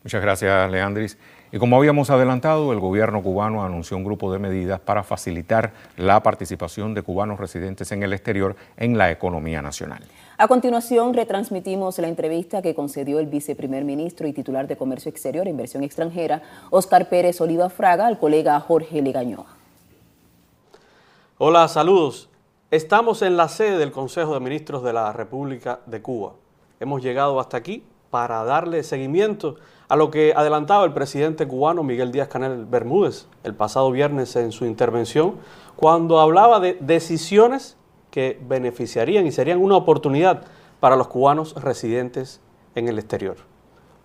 Muchas gracias, Leandris. Y como habíamos adelantado, el gobierno cubano anunció un grupo de medidas para facilitar la participación de cubanos residentes en el exterior en la economía nacional. A continuación, retransmitimos la entrevista que concedió el viceprimer ministro y titular de Comercio Exterior e Inversión Extranjera, Óscar Pérez Oliva Fraga, al colega Jorge Legañoa. Hola, saludos. Estamos en la sede del Consejo de Ministros de la República de Cuba. Hemos llegado hasta aquí para darle seguimiento a lo que adelantaba el presidente cubano Miguel Díaz-Canel Bermúdez el pasado viernes en su intervención, cuando hablaba de decisiones que beneficiarían y serían una oportunidad para los cubanos residentes en el exterior.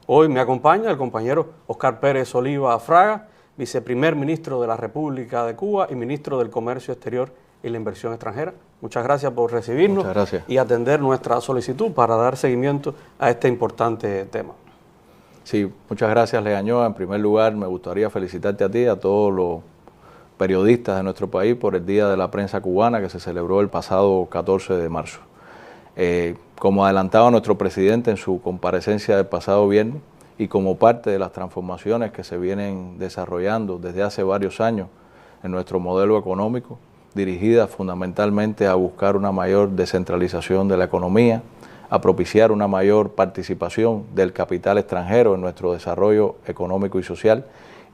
Hoy me acompaña el compañero Óscar Pérez Oliva Fraga, viceprimer ministro de la República de Cuba y ministro del Comercio Exterior y la Inversión Extranjera. Muchas gracias por recibirnos y atender nuestra solicitud para dar seguimiento a este importante tema. Sí, muchas gracias, Legañoa. En primer lugar, me gustaría felicitarte a ti y a todos los periodistas de nuestro país por el Día de la Prensa Cubana que se celebró el pasado 14 de marzo. Como adelantaba nuestro presidente en su comparecencia del pasado viernes y como parte de las transformaciones que se vienen desarrollando desde hace varios años en nuestro modelo económico, dirigidas fundamentalmente a buscar una mayor descentralización de la economía, a propiciar una mayor participación del capital extranjero en nuestro desarrollo económico y social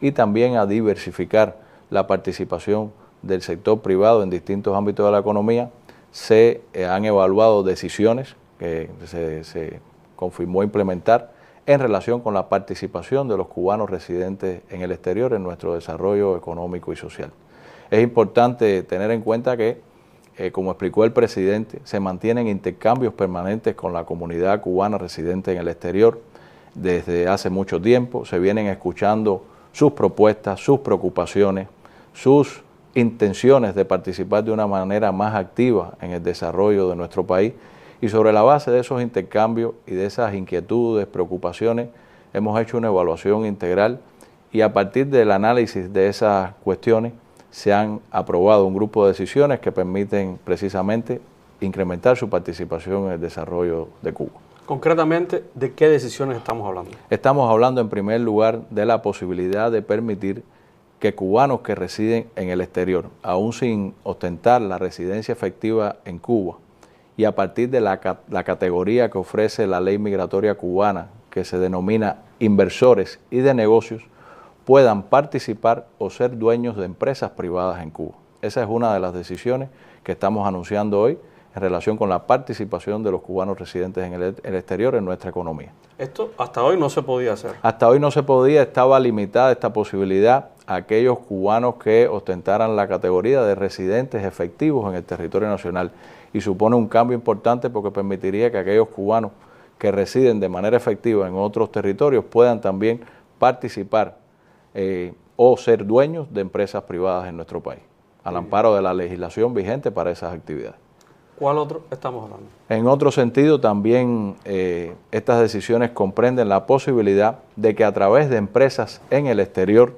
y también a diversificar la participación del sector privado en distintos ámbitos de la economía. Se han evaluado decisiones que se confirmó implementar en relación con la participación de los cubanos residentes en el exterior en nuestro desarrollo económico y social. Es importante tener en cuenta que, como explicó el presidente, se mantienen intercambios permanentes con la comunidad cubana residente en el exterior desde hace mucho tiempo. Se vienen escuchando sus propuestas, sus preocupaciones, sus intenciones de participar de una manera más activa en el desarrollo de nuestro país, y sobre la base de esos intercambios y de esas inquietudes, preocupaciones, hemos hecho una evaluación integral y a partir del análisis de esas cuestiones se han aprobado un grupo de decisiones que permiten precisamente incrementar su participación en el desarrollo de Cuba. Concretamente, ¿de qué decisiones estamos hablando? Estamos hablando en primer lugar de la posibilidad de permitir que cubanos que residen en el exterior, aún sin ostentar la residencia efectiva en Cuba, y a partir de la categoría que ofrece la ley migratoria cubana, que se denomina inversores y de negocios, puedan participar o ser dueños de empresas privadas en Cuba. Esa es una de las decisiones que estamos anunciando hoy en relación con la participación de los cubanos residentes en el exterior en nuestra economía. Esto hasta hoy no se podía hacer. Hasta hoy no se podía, estaba limitada esta posibilidad a aquellos cubanos que ostentaran la categoría de residentes efectivos en el territorio nacional, y supone un cambio importante porque permitiría que aquellos cubanos que residen de manera efectiva en otros territorios puedan también participar o ser dueños de empresas privadas en nuestro país, al amparo de la legislación vigente para esas actividades. ¿Cuál otro estamos hablando? En otro sentido, también estas decisiones comprenden la posibilidad de que a través de empresas en el exterior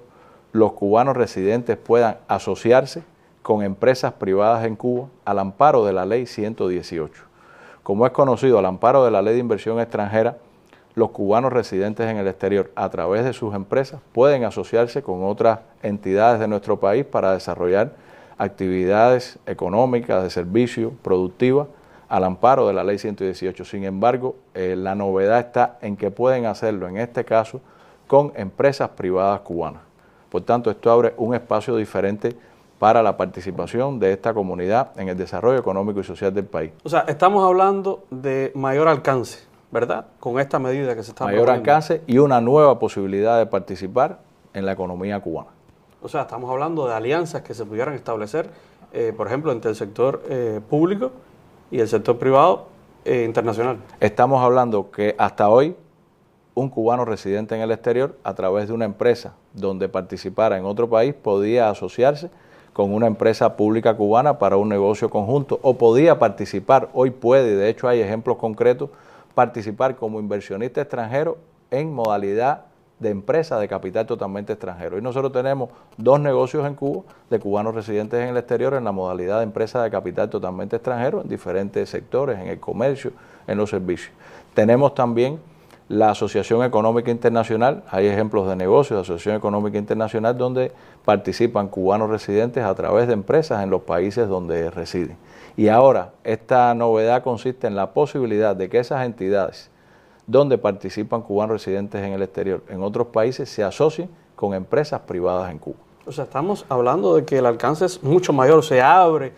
los cubanos residentes puedan asociarse con empresas privadas en Cuba al amparo de la Ley 118. Como es conocido, al amparo de la Ley de Inversión Extranjera, los cubanos residentes en el exterior, a través de sus empresas, pueden asociarse con otras entidades de nuestro país para desarrollar actividades económicas, de servicio, productivas, al amparo de la Ley 118. Sin embargo, la novedad está en que pueden hacerlo, en este caso, con empresas privadas cubanas. Por tanto, esto abre un espacio diferente para la participación de esta comunidad en el desarrollo económico y social del país. O sea, estamos hablando de mayor alcance, ¿verdad? Con esta medida que se está mayor proponiendo. Alcance y una nueva posibilidad de participar en la economía cubana. O sea, estamos hablando de alianzas que se pudieran establecer, por ejemplo, entre el sector público y el sector privado internacional. Estamos hablando que hasta hoy un cubano residente en el exterior, a través de una empresa donde participara en otro país, podía asociarse con una empresa pública cubana para un negocio conjunto, o podía participar, hoy puede, de hecho hay ejemplos concretos, participar como inversionista extranjero en modalidad de empresa de capital totalmente extranjero. Y nosotros tenemos 2 negocios en Cuba de cubanos residentes en el exterior en la modalidad de empresa de capital totalmente extranjero en diferentes sectores, en el comercio, en los servicios. Tenemos también la Asociación Económica Internacional, hay ejemplos de negocios de Asociación Económica Internacional donde participan cubanos residentes a través de empresas en los países donde residen. Y ahora, esta novedad consiste en la posibilidad de que esas entidades donde participan cubanos residentes en el exterior, en otros países, se asocien con empresas privadas en Cuba. O sea, estamos hablando de que el alcance es mucho mayor, se abre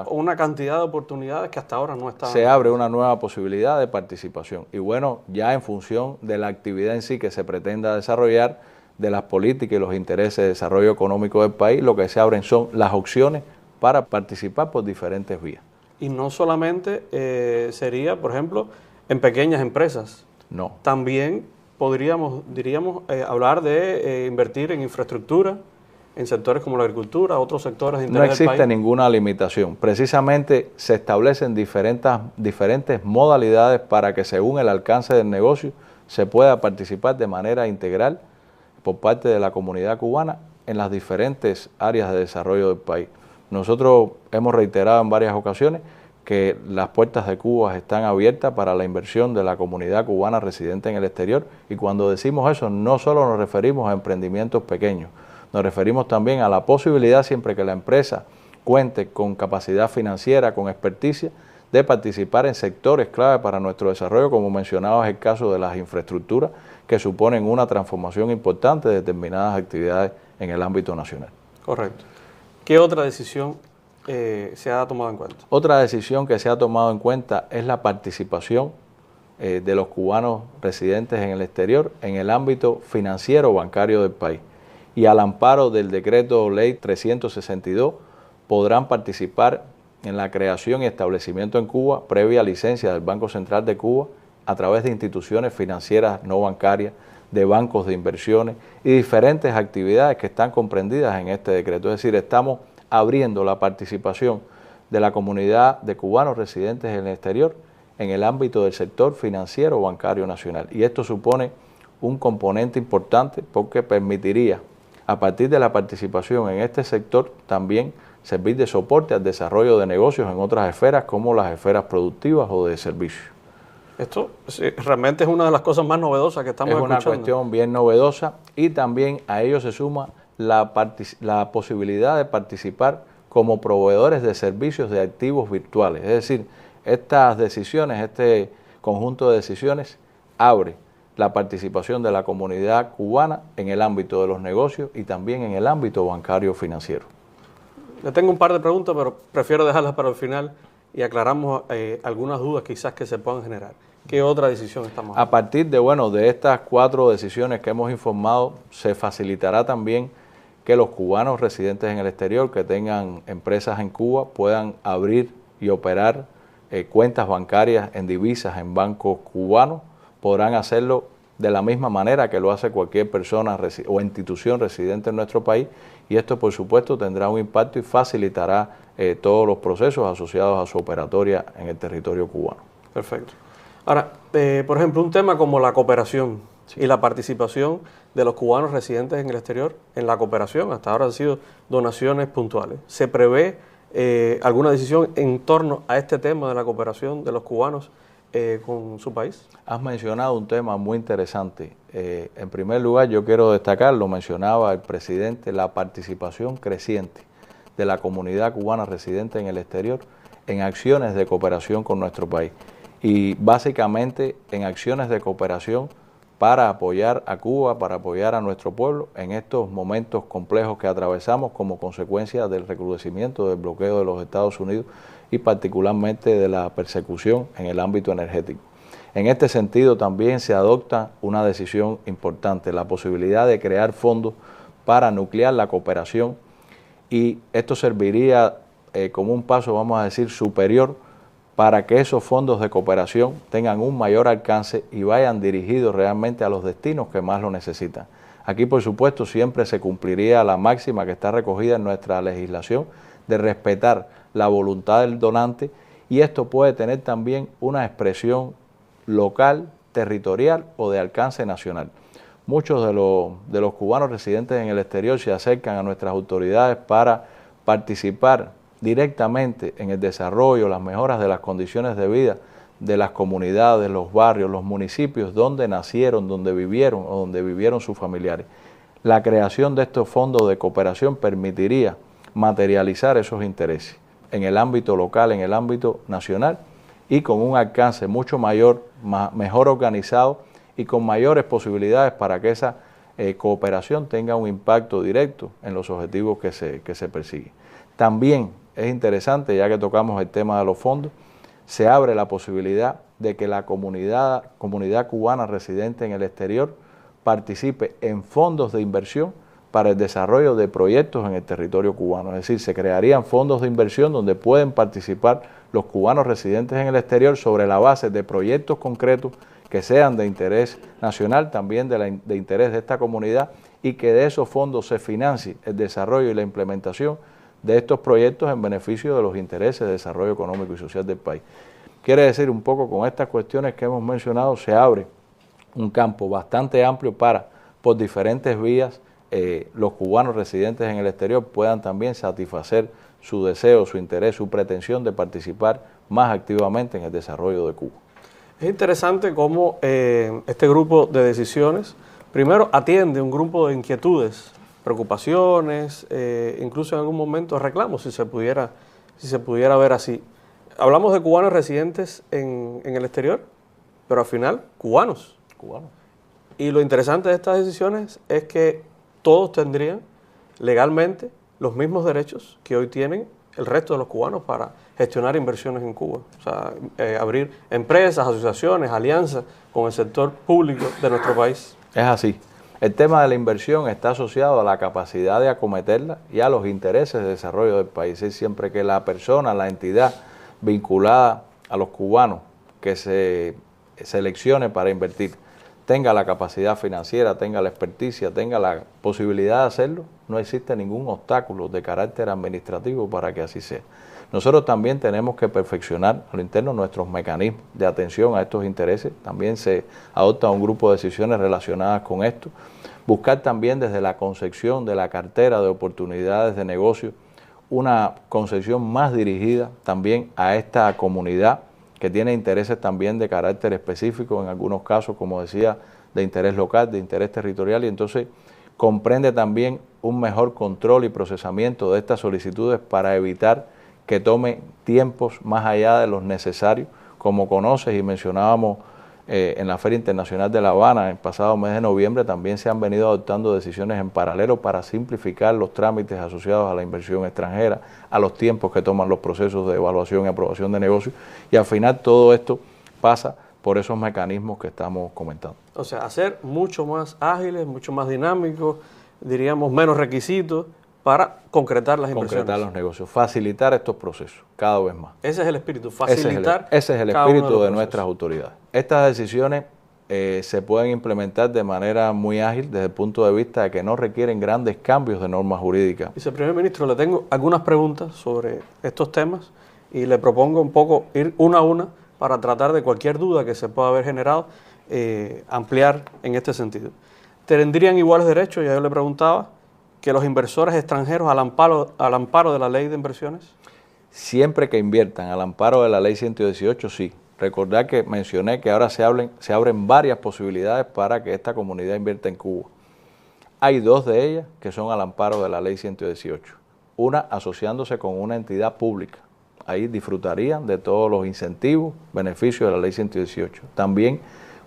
una cantidad de oportunidades que hasta ahora no estaban. Se abre una nueva posibilidad de participación. Y bueno, ya en función de la actividad en sí que se pretenda desarrollar, de las políticas y los intereses de desarrollo económico del país, lo que se abren son las opciones para participar por diferentes vías. Y no solamente sería, por ejemplo, en pequeñas empresas. No. También diríamos, hablar de invertir en infraestructura, en sectores como la agricultura, otros sectores de interés del país. No existe ninguna limitación. Precisamente se establecen diferentes modalidades para que según el alcance del negocio se pueda participar de manera integral por parte de la comunidad cubana en las diferentes áreas de desarrollo del país. Nosotros hemos reiterado en varias ocasiones que las puertas de Cuba están abiertas para la inversión de la comunidad cubana residente en el exterior, y cuando decimos eso no solo nos referimos a emprendimientos pequeños, nos referimos también a la posibilidad, siempre que la empresa cuente con capacidad financiera, con experticia, de participar en sectores clave para nuestro desarrollo, como mencionabas el caso de las infraestructuras, que suponen una transformación importante de determinadas actividades en el ámbito nacional. Correcto. ¿Qué otra decisión se ha tomado en cuenta? Otra decisión que se ha tomado en cuenta es la participación de los cubanos residentes en el exterior en el ámbito financiero bancario del país. Y al amparo del decreto ley 362 podrán participar en la creación y establecimiento en Cuba, previa licencia del Banco Central de Cuba, a través de instituciones financieras no bancarias, de bancos de inversiones y diferentes actividades que están comprendidas en este decreto. Es decir, estamos abriendo la participación de la comunidad de cubanos residentes en el exterior en el ámbito del sector financiero bancario nacional. Y esto supone un componente importante porque permitiría, a partir de la participación en este sector, también servir de soporte al desarrollo de negocios en otras esferas como las esferas productivas o de servicios. Esto realmente es una de las cosas más novedosas que estamos escuchando. Es una cuestión bien novedosa, y también a ello se suma la posibilidad de participar como proveedores de servicios de activos virtuales. Es decir, estas decisiones, este conjunto de decisiones abre la participación de la comunidad cubana en el ámbito de los negocios y también en el ámbito bancario financiero. Le tengo un par de preguntas, pero prefiero dejarlas para el final y aclaramos algunas dudas quizás que se puedan generar. ¿Qué otra decisión estamos hablando? A partir de estas 4 decisiones que hemos informado, se facilitará también que los cubanos residentes en el exterior que tengan empresas en Cuba puedan abrir y operar cuentas bancarias en divisas en bancos cubanos. Podrán hacerlo de la misma manera que lo hace cualquier persona o institución residente en nuestro país, y esto por supuesto tendrá un impacto y facilitará todos los procesos asociados a su operatoria en el territorio cubano. Perfecto. Ahora, por ejemplo, un tema como la cooperación y la participación de los cubanos residentes en el exterior en la cooperación, hasta ahora han sido donaciones puntuales. ¿Se prevé alguna decisión en torno a este tema de la cooperación de los cubanos con su país? Has mencionado un tema muy interesante. En primer lugar, yo quiero destacar, lo mencionaba el presidente, la participación creciente de la comunidad cubana residente en el exterior en acciones de cooperación con nuestro país. Y básicamente en acciones de cooperación para apoyar a Cuba, para apoyar a nuestro pueblo en estos momentos complejos que atravesamos como consecuencia del recrudecimiento del bloqueo de los Estados Unidos y particularmente de la persecución en el ámbito energético. En este sentido también se adopta una decisión importante, la posibilidad de crear fondos para nuclear la cooperación, y esto serviría como un paso, vamos a decir, superior para que esos fondos de cooperación tengan un mayor alcance y vayan dirigidos realmente a los destinos que más lo necesitan. Aquí, por supuesto, siempre se cumpliría la máxima que está recogida en nuestra legislación de respetar la voluntad del donante, y esto puede tener también una expresión local, territorial o de alcance nacional. Muchos de los cubanos residentes en el exterior se acercan a nuestras autoridades para participar directamente en el desarrollo, las mejoras de las condiciones de vida de las comunidades, los barrios, los municipios donde nacieron, donde vivieron o donde vivieron sus familiares. La creación de estos fondos de cooperación permitiría materializar esos intereses en el ámbito local, en el ámbito nacional y con un alcance mucho mayor, mejor organizado y con mayores posibilidades para que esa cooperación tenga un impacto directo en los objetivos que se persiguen. También es interesante, ya que tocamos el tema de los fondos, se abre la posibilidad de que la comunidad cubana residente en el exterior participe en fondos de inversión para el desarrollo de proyectos en el territorio cubano. Es decir, se crearían fondos de inversión donde pueden participar los cubanos residentes en el exterior sobre la base de proyectos concretos que sean de interés nacional, también de interés de esta comunidad, y que de esos fondos se financie el desarrollo y la implementación de estos proyectos en beneficio de los intereses de desarrollo económico y social del país. Quiere decir, un poco con estas cuestiones que hemos mencionado, se abre un campo bastante amplio para, por diferentes vías, los cubanos residentes en el exterior puedan también satisfacer su deseo, su interés, su pretensión de participar más activamente en el desarrollo de Cuba. Es interesante cómo este grupo de decisiones, primero atiende un grupo de inquietudes, preocupaciones, incluso en algún momento reclamos, si se pudiera ver así. Hablamos de cubanos residentes en el exterior, pero al final cubanos. Y lo interesante de estas decisiones es que todos tendrían legalmente los mismos derechos que hoy tienen el resto de los cubanos para gestionar inversiones en Cuba. O sea, abrir empresas, asociaciones, alianzas con el sector público de nuestro país. Es así. El tema de la inversión está asociado a la capacidad de acometerla y a los intereses de desarrollo del país. Es siempre que la persona, la entidad vinculada a los cubanos que se seleccione para invertir, tenga la capacidad financiera, tenga la experticia, tenga la posibilidad de hacerlo, no existe ningún obstáculo de carácter administrativo para que así sea. Nosotros también tenemos que perfeccionar a lo interno nuestros mecanismos de atención a estos intereses. También se adopta un grupo de decisiones relacionadas con esto. Buscar también desde la concepción de la cartera de oportunidades de negocio una concepción más dirigida también a esta comunidad que tiene intereses también de carácter específico, en algunos casos, como decía, de interés local, de interés territorial, y entonces comprende también un mejor control y procesamiento de estas solicitudes para evitar que tome tiempos más allá de los necesarios. Como conoces y mencionábamos en la Feria Internacional de La Habana, el pasado mes de noviembre, también se han venido adoptando decisiones en paralelo para simplificar los trámites asociados a la inversión extranjera, a los tiempos que toman los procesos de evaluación y aprobación de negocios, y al final todo esto pasa por esos mecanismos que estamos comentando. O sea, hacer mucho más ágiles, mucho más dinámicos, diríamos menos requisitos para concretar las inversiones. Concretar los negocios, facilitar estos procesos cada vez más. Ese es el espíritu, facilitar. Ese es el espíritu de nuestras autoridades. Estas decisiones se pueden implementar de manera muy ágil desde el punto de vista de que no requieren grandes cambios de normas jurídicas. Viceprimer Ministro, le tengo algunas preguntas sobre estos temas y le propongo un poco ir una a una para tratar de cualquier duda que se pueda haber generado, ampliar en este sentido. ¿Tendrían iguales derechos? Ya yo le preguntaba, que los inversores extranjeros al amparo de la ley de inversiones. Siempre que inviertan al amparo de la ley 118, sí. Recordar que mencioné que ahora se abren varias posibilidades para que esta comunidad invierta en Cuba. Hay dos de ellas que son al amparo de la ley 118. Una asociándose con una entidad pública. Ahí disfrutarían de todos los incentivos, beneficios de la ley 118. También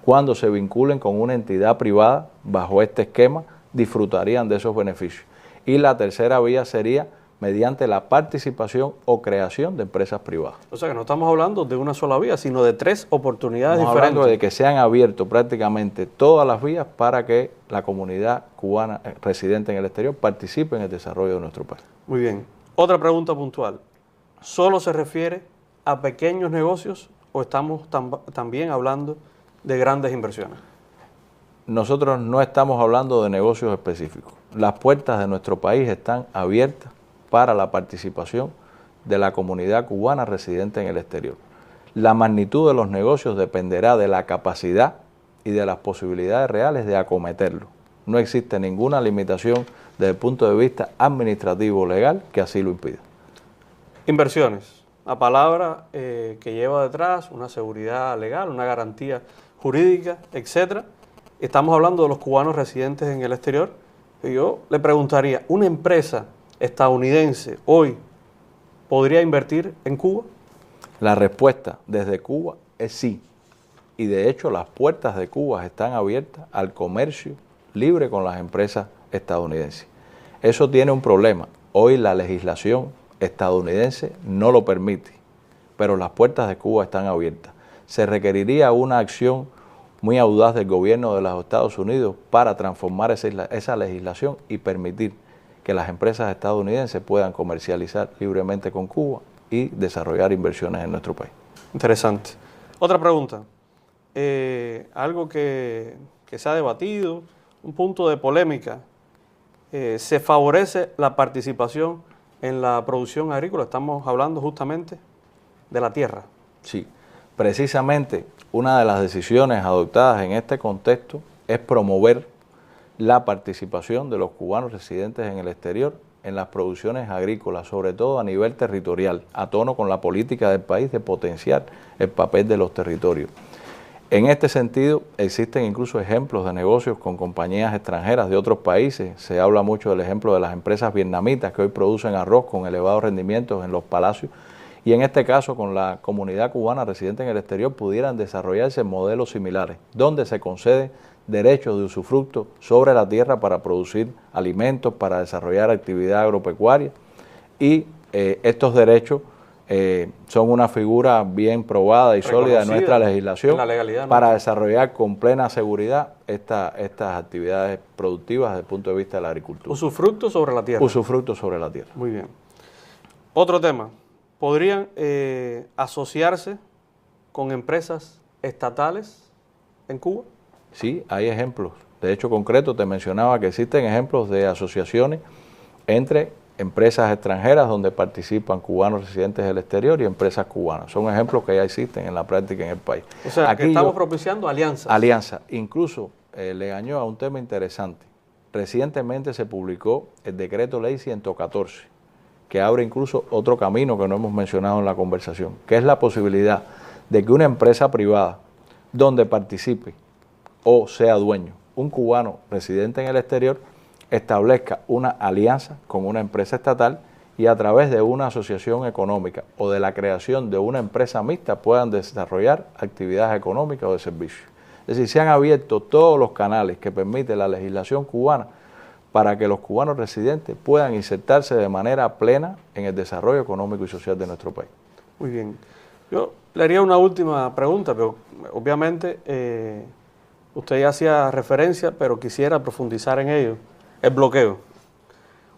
cuando se vinculen con una entidad privada bajo este esquema, disfrutarían de esos beneficios. Y la tercera vía sería mediante la participación o creación de empresas privadas. O sea que no estamos hablando de una sola vía, sino de tres oportunidades Estamos diferentes. hablando de que se han abierto prácticamente todas las vías para que la comunidad cubana residente en el exterior participe en el desarrollo de nuestro país. Muy bien. Otra pregunta puntual. ¿Solo se refiere a pequeños negocios o estamos también hablando de grandes inversiones? Nosotros no estamos hablando de negocios específicos. Las puertas de nuestro país están abiertas para la participación de la comunidad cubana residente en el exterior. La magnitud de los negocios dependerá de la capacidad y de las posibilidades reales de acometerlo. No existe ninguna limitación desde el punto de vista administrativo o legal que así lo impida. Inversiones. una palabra que lleva detrás una seguridad legal, una garantía jurídica, etcétera. Estamos hablando de los cubanos residentes en el exterior. Y yo le preguntaría, ¿una empresa estadounidense hoy podría invertir en Cuba? La respuesta desde Cuba es sí. Y de hecho las puertas de Cuba están abiertas al comercio libre con las empresas estadounidenses. Eso tiene un problema. Hoy la legislación estadounidense no lo permite, pero las puertas de Cuba están abiertas. Se requeriría una acción muy audaz del gobierno de los Estados Unidos para transformar esa legislación y permitir que las empresas estadounidenses puedan comercializar libremente con Cuba y desarrollar inversiones en nuestro país. Interesante. Otra pregunta. Algo que se ha debatido, un punto de polémica. ¿Se favorece la participación en la producción agrícola? Estamos hablando justamente de la tierra. Sí, precisamente una de las decisiones adoptadas en este contexto es promover la participación de los cubanos residentes en el exterior en las producciones agrícolas, sobre todo a nivel territorial, a tono con la política del país de potenciar el papel de los territorios. En este sentido, existen incluso ejemplos de negocios con compañías extranjeras de otros países. Se habla mucho del ejemplo de las empresas vietnamitas que hoy producen arroz con elevados rendimientos en los palacios. Y en este caso, con la comunidad cubana residente en el exterior, pudieran desarrollarse modelos similares, donde se conceden derechos de usufructo sobre la tierra para producir alimentos, para desarrollar actividad agropecuaria. Y estos derechos son una figura bien probada y sólida de nuestra legislación para desarrollar con plena seguridad estas actividades productivas desde el punto de vista de la agricultura. Usufructo sobre la tierra. Usufructo sobre la tierra. Muy bien. Otro tema. ¿Podrían asociarse con empresas estatales en Cuba? Sí, hay ejemplos. De hecho, concreto, te mencionaba que existen ejemplos de asociaciones entre empresas extranjeras donde participan cubanos residentes del exterior y empresas cubanas. Son ejemplos que ya existen en la práctica en el país. O sea, aquí que estamos propiciando alianzas. Alianzas. Incluso Legañó a un tema interesante. Recientemente se publicó el decreto ley 114, que abre incluso otro camino que no hemos mencionado en la conversación, que es la posibilidad de que una empresa privada donde participe o sea dueño un cubano residente en el exterior establezca una alianza con una empresa estatal y a través de una asociación económica o de la creación de una empresa mixta puedan desarrollar actividades económicas o de servicios. Es decir, se han abierto todos los canales que permite la legislación cubana para que los cubanos residentes puedan insertarse de manera plena en el desarrollo económico y social de nuestro país. Muy bien. Yo le haría una última pregunta, pero obviamente usted ya hacía referencia, pero quisiera profundizar en ello. El bloqueo.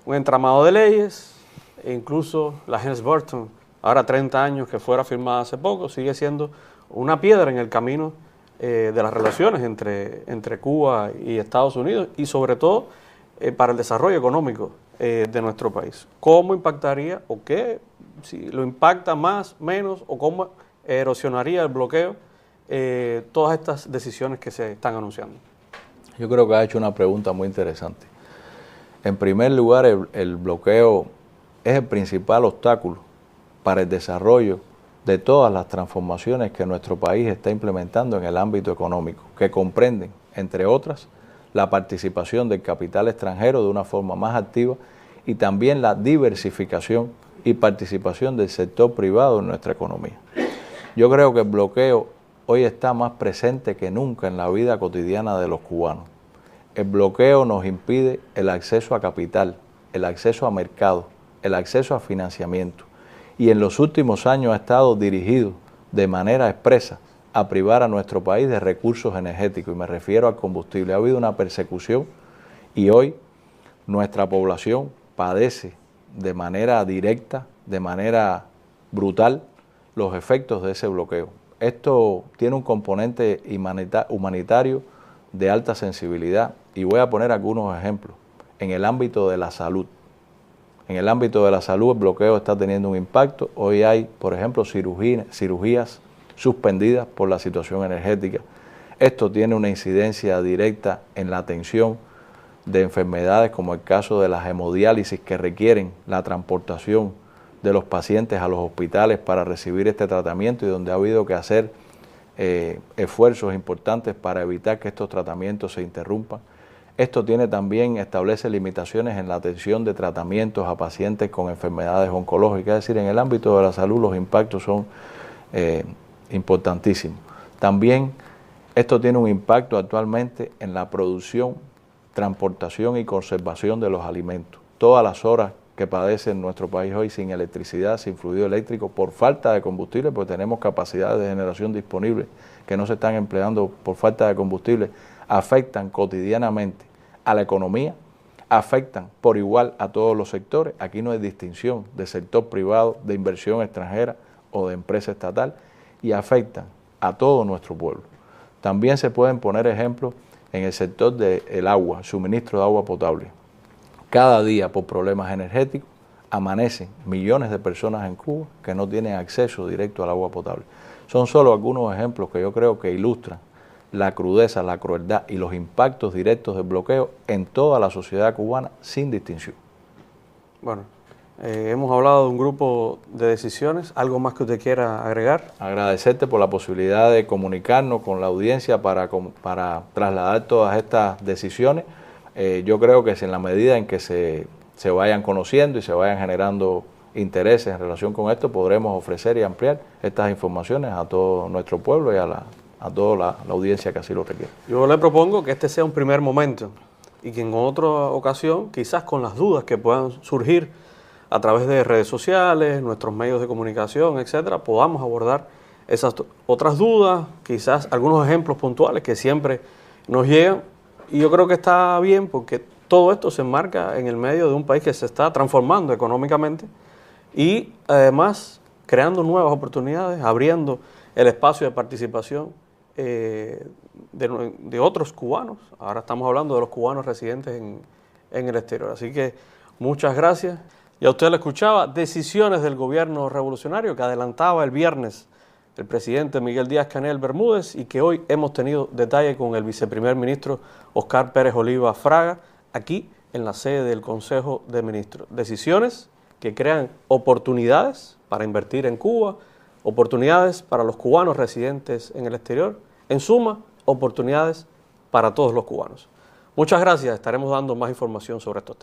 Un entramado de leyes, e incluso la Helms-Burton, ahora 30 años que fuera firmada hace poco, sigue siendo una piedra en el camino de las relaciones entre Cuba y Estados Unidos y sobre todo para el desarrollo económico de nuestro país. ¿Cómo impactaría o qué, si lo impacta más, menos o cómo erosionaría el bloqueo todas estas decisiones que se están anunciando? Yo creo que ha hecho una pregunta muy interesante. En primer lugar, el bloqueo es el principal obstáculo para el desarrollo de todas las transformaciones que nuestro país está implementando en el ámbito económico, que comprenden, entre otras, la participación del capital extranjero de una forma más activa y también la diversificación y participación del sector privado en nuestra economía. Yo creo que el bloqueo hoy está más presente que nunca en la vida cotidiana de los cubanos. El bloqueo nos impide el acceso a capital, el acceso a mercado, el acceso a financiamiento. Y en los últimos años ha estado dirigido de manera expresa a privar a nuestro país de recursos energéticos, y me refiero al combustible. Ha habido una persecución y hoy nuestra población padece de manera directa, de manera brutal, los efectos de ese bloqueo. Esto tiene un componente humanitario de alta sensibilidad y voy a poner algunos ejemplos. En el ámbito de la salud. En el ámbito de la salud el bloqueo está teniendo un impacto. Hoy hay, por ejemplo, cirugías suspendidas por la situación energética. Esto tiene una incidencia directa en la atención de enfermedades como el caso de la hemodiálisis que requieren la transportación de los pacientes a los hospitales para recibir este tratamiento y donde ha habido que hacer esfuerzos importantes para evitar que estos tratamientos se interrumpan. Esto establece limitaciones en la atención de tratamientos a pacientes con enfermedades oncológicas, es decir, en el ámbito de la salud los impactos son importantísimos. También esto tiene un impacto actualmente en la producción, transportación y conservación de los alimentos. Todas las horas que padece en nuestro país hoy sin electricidad, sin fluido eléctrico, por falta de combustible, porque tenemos capacidades de generación disponibles que no se están empleando por falta de combustible, afectan cotidianamente a la economía, afectan por igual a todos los sectores. Aquí no hay distinción de sector privado, de inversión extranjera o de empresa estatal, y afectan a todo nuestro pueblo. También se pueden poner ejemplos en el sector del agua, suministro de agua potable. Cada día, por problemas energéticos, amanecen millones de personas en Cuba que no tienen acceso directo al agua potable. Son solo algunos ejemplos que yo creo que ilustran la crudeza, la crueldad y los impactos directos del bloqueo en toda la sociedad cubana sin distinción. Bueno, hemos hablado de un grupo de decisiones. ¿Algo más que usted quiera agregar? Agradecerte por la posibilidad de comunicarnos con la audiencia para trasladar todas estas decisiones. Yo creo que si en la medida en que se vayan conociendo y se vayan generando intereses en relación con esto, podremos ofrecer y ampliar estas informaciones a todo nuestro pueblo y a toda la audiencia que así lo requiere. Yo le propongo que este sea un primer momento y que en otra ocasión, quizás con las dudas que puedan surgir a través de redes sociales, nuestros medios de comunicación, etcétera, podamos abordar esas otras dudas, quizás algunos ejemplos puntuales que siempre nos llegan. Y yo creo que está bien porque todo esto se enmarca en el medio de un país que se está transformando económicamente y además creando nuevas oportunidades, abriendo el espacio de participación de otros cubanos. Ahora estamos hablando de los cubanos residentes en el exterior. Así que muchas gracias. Ya usted lo escuchaba, decisiones del gobierno revolucionario que adelantaba el viernes el presidente Miguel Díaz-Canel Bermúdez y que hoy hemos tenido detalle con el viceprimer ministro Óscar Pérez Oliva Fraga aquí en la sede del Consejo de Ministros. Decisiones que crean oportunidades para invertir en Cuba, oportunidades para los cubanos residentes en el exterior, en suma, oportunidades para todos los cubanos. Muchas gracias, estaremos dando más información sobre estos temas.